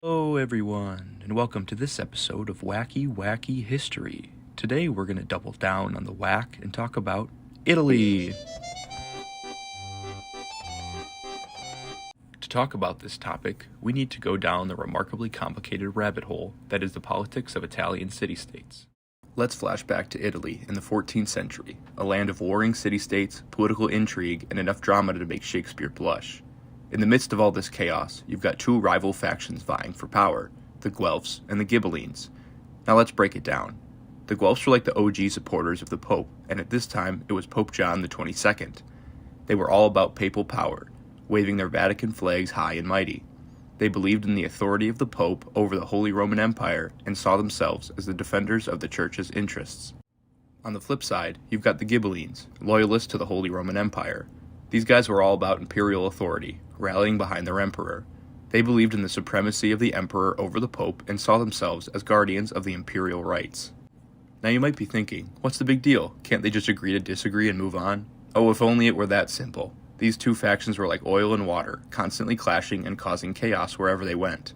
Hello everyone, and welcome to this episode of Wacky Wacky History. Today we're going to double down on the whack and talk about Italy. To talk about this topic, we need to go down the remarkably complicated rabbit hole that is the politics of Italian city-states. Let's flash back to Italy in the 14th century, a land of warring city-states, political intrigue, and enough drama to make Shakespeare blush. In the midst of all this chaos, you've got two rival factions vying for power, the Guelphs and the Ghibellines. Now let's break it down. The Guelphs were like the OG supporters of the Pope, and at this time it was Pope John the 22nd. They were all about papal power, waving their Vatican flags high and mighty. They believed in the authority of the Pope over the Holy Roman Empire and saw themselves as the defenders of the Church's interests. On the flip side, you've got the Ghibellines, loyalists to the Holy Roman Empire. These guys were all about imperial authority, rallying behind their emperor. They believed in the supremacy of the emperor over the pope and saw themselves as guardians of the imperial rights. Now you might be thinking, what's the big deal? Can't they just agree to disagree and move on? Oh, if only it were that simple. These two factions were like oil and water, constantly clashing and causing chaos wherever they went.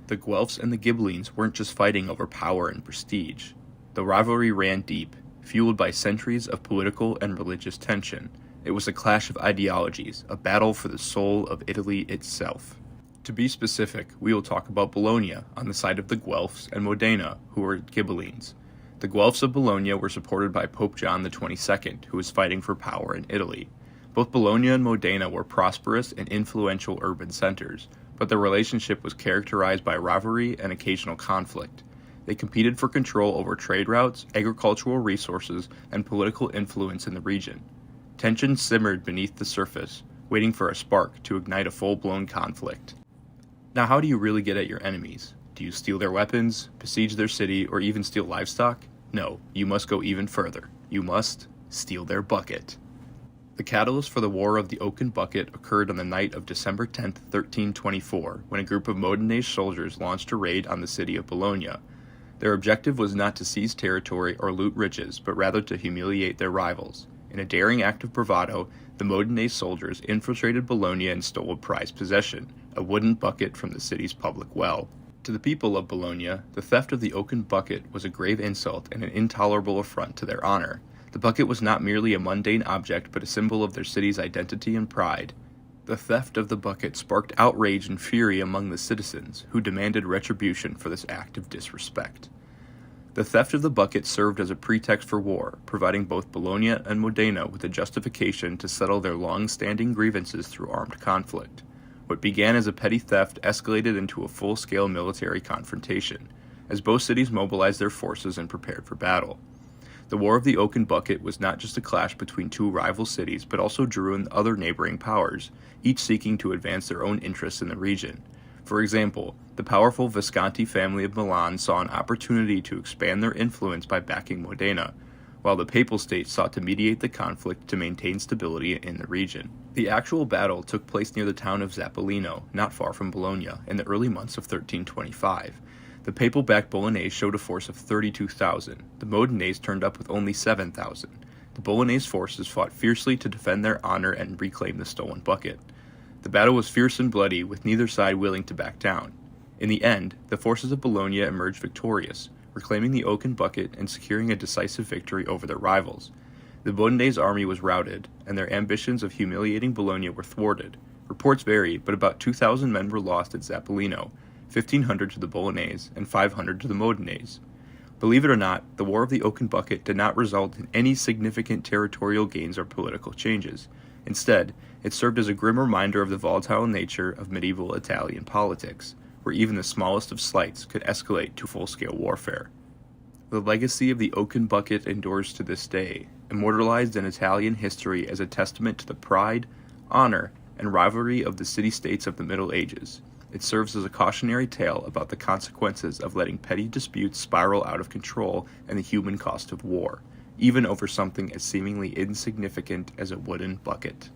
The Guelphs and the Ghibellines weren't just fighting over power and prestige. The rivalry ran deep, fueled by centuries of political and religious tension. It was a clash of ideologies, a battle for the soul of Italy itself. To be specific, we will talk about Bologna on the side of the Guelphs and Modena, who were Ghibellines. The Guelphs of Bologna were supported by Pope John the 22nd, who was fighting for power in Italy. Both Bologna and Modena were prosperous and influential urban centers, but their relationship was characterized by rivalry and occasional conflict. They competed for control over trade routes, agricultural resources, and political influence in the region. Tension simmered beneath the surface, waiting for a spark to ignite a full-blown conflict. Now, how do you really get at your enemies? Do you steal their weapons, besiege their city, or even steal livestock? No, you must go even further. You must steal their bucket. The catalyst for the War of the Oaken Bucket occurred on the night of December 10, 1324, when a group of Modenese soldiers launched a raid on the city of Bologna. Their objective was not to seize territory or loot riches, but rather to humiliate their rivals. In a daring act of bravado, the Modenese soldiers infiltrated Bologna and stole a prized possession, a wooden bucket from the city's public well. To the people of Bologna, the theft of the oaken bucket was a grave insult and an intolerable affront to their honor. The bucket was not merely a mundane object, but a symbol of their city's identity and pride. The theft of the bucket sparked outrage and fury among the citizens, who demanded retribution for this act of disrespect. The theft of the bucket served as a pretext for war, providing both Bologna and Modena with a justification to settle their long-standing grievances through armed conflict. What began as a petty theft escalated into a full-scale military confrontation, as both cities mobilized their forces and prepared for battle. The War of the Oaken Bucket was not just a clash between two rival cities, but also drew in other neighboring powers, each seeking to advance their own interests in the region. For example, the powerful Visconti family of Milan saw an opportunity to expand their influence by backing Modena, while the Papal States sought to mediate the conflict to maintain stability in the region. The actual battle took place near the town of Zappolino, not far from Bologna, in the early months of 1325. The Papal-backed Bolognese showed a force of 32,000. The Modenese turned up with only 7,000. The Bolognese forces fought fiercely to defend their honor and reclaim the stolen bucket. The battle was fierce and bloody, with neither side willing to back down. In the end, the forces of Bologna emerged victorious, reclaiming the oaken bucket and securing a decisive victory over their rivals. The Modenese army was routed, and their ambitions of humiliating Bologna were thwarted. Reports vary, but about 2,000 men were lost at Zappolino, 1,500 to the Bolognese, and 500 to the Modenese. Believe it or not, the War of the Oaken Bucket did not result in any significant territorial gains or political changes. Instead, it served as a grim reminder of the volatile nature of medieval Italian politics, where even the smallest of slights could escalate to full-scale warfare. The legacy of the oaken bucket endures to this day, immortalized in Italian history as a testament to the pride, honor, and rivalry of the city-states of the Middle Ages. It serves as a cautionary tale about the consequences of letting petty disputes spiral out of control and the human cost of war, even over something as seemingly insignificant as a wooden bucket.